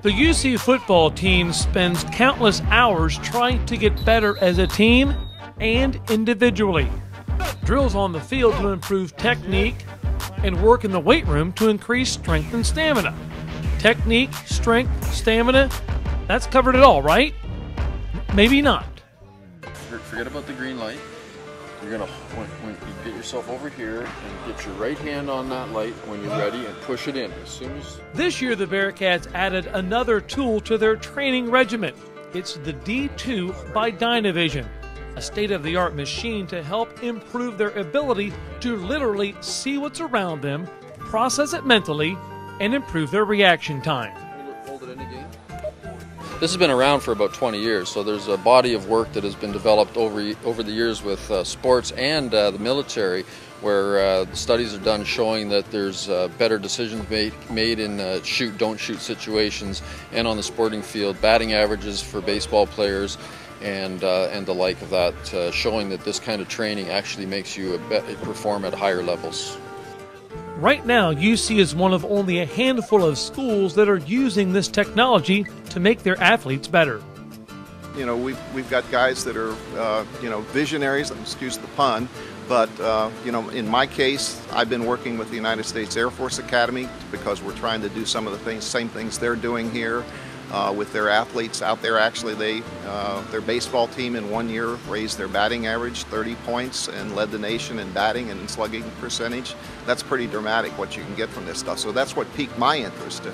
The UC football team spends countless hours trying to get better as a team and individually. Drills on the field to improve technique and work in the weight room to increase strength and stamina. Technique, strength, stamina, that's covered it all, right? Maybe not. Forget about the green light. You're gonna, when you get yourself over here and get your right hand on that light when you're ready and push it in as soon as... This year the Bearcats added another tool to their training regimen. It's the D2 by Dynavision, a state-of-the-art machine to help improve their ability to literally see what's around them, process it mentally, and improve their reaction time. Hold it in again. This has been around for about 20 years, so there's a body of work that has been developed over the years with sports and the military, where studies are done showing that there's better decisions made in shoot, don't shoot situations, and on the sporting field, batting averages for baseball players, and the like of that, showing that this kind of training actually makes you perform at higher levels. Right now, UC is one of only a handful of schools that are using this technology to make their athletes better. You know, we've got guys that are, visionaries, excuse the pun, but, in my case, I've been working with the United States Air Force Academy because we're trying to do some of the same things they're doing here. With their athletes out there. Actually, their baseball team in 1 year raised their batting average 30 points and led the nation in batting and in slugging percentage. That's pretty dramatic what you can get from this stuff. So that's what piqued my interest,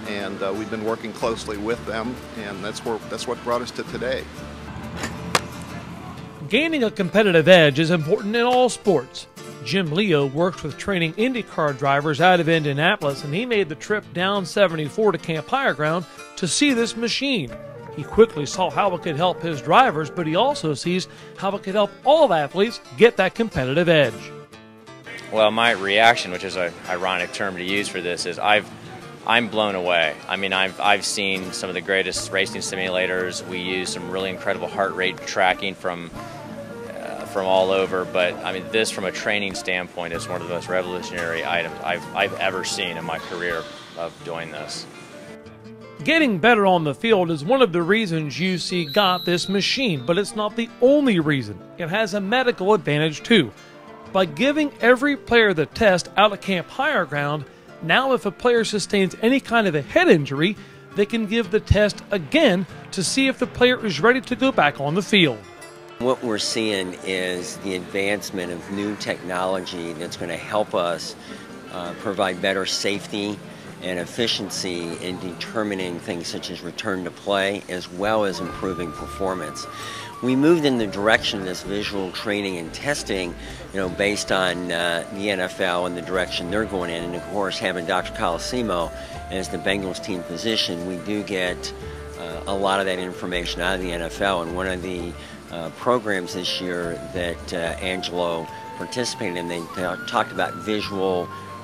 and we've been working closely with them, and that's what brought us to today. Gaining a competitive edge is important in all sports. Jim Leo works with training IndyCar drivers out of Indianapolis, and he made the trip down 74 to Camp Higher Ground to see this machine. He quickly saw how it could help his drivers, but he also sees how it could help all athletes get that competitive edge. Well, my reaction, which is an ironic term to use for this, is I'm blown away. I mean, I've seen some of the greatest racing simulators. We use some really incredible heart rate tracking from all over, but I mean, this from a training standpoint is one of the most revolutionary items I've ever seen in my career of doing this. Getting better on the field is one of the reasons UC got this machine, but it's not the only reason. It has a medical advantage too. By giving every player the test out at Camp Higher Ground, now if a player sustains any kind of a head injury, they can give the test again to see if the player is ready to go back on the field. What we're seeing is the advancement of new technology that's going to help us provide better safety and efficiency in determining things such as return to play, as well as improving performance. We moved in the direction of this visual training and testing, based on the NFL and the direction they're going in. And of course, having Dr. Colosimo as the Bengals team physician, we do get a lot of that information out of the NFL. And one of the programs this year that Angelo participated in, they talked about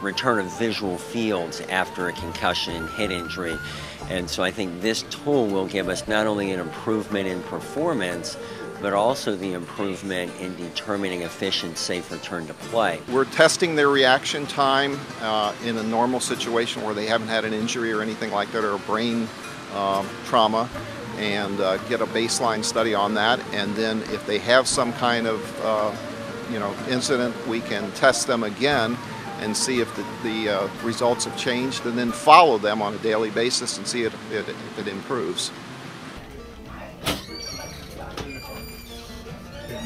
return of visual fields after a concussion and head injury. And so I think this tool will give us not only an improvement in performance, but also the improvement in determining efficient, safe return to play. We're testing their reaction time in a normal situation where they haven't had an injury or anything like that, or a brain trauma, and get a baseline study on that. And then if they have some kind of incident, we can test them again and see if the results have changed, and then follow them on a daily basis and see if it improves.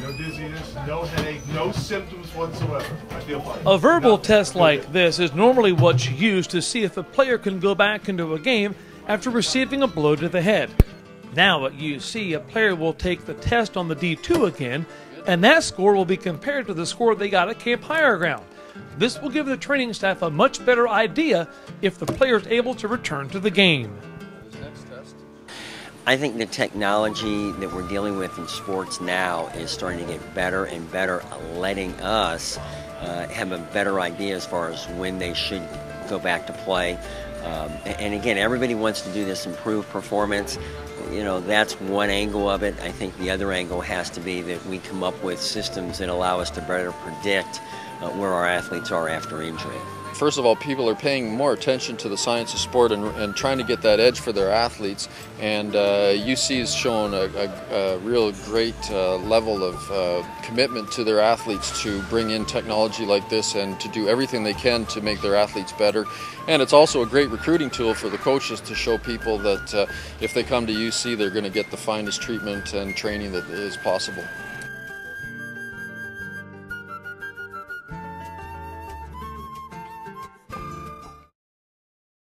No dizziness, no headache, no symptoms whatsoever. I feel fine. A verbal test like this is normally what's used to see if a player can go back into a game after receiving a blow to the head. Now at UC, a player will take the test on the D2 again, and that score will be compared to the score they got at Camp Higher Ground. This will give the training staff a much better idea if the player is able to return to the game. I think the technology that we're dealing with in sports now is starting to get better and better, letting us have a better idea as far as when they should go back to play. And again, everybody wants to do this improved performance. That's one angle of it. I think the other angle has to be that we come up with systems that allow us to better predict where our athletes are after injury. first of all, people are paying more attention to the science of sport and trying to get that edge for their athletes. And UC has shown a real great level of commitment to their athletes to bring in technology like this and to do everything they can to make their athletes better. And it's also a great recruiting tool for the coaches to show people that if they come to UC, they're going to get the finest treatment and training that is possible.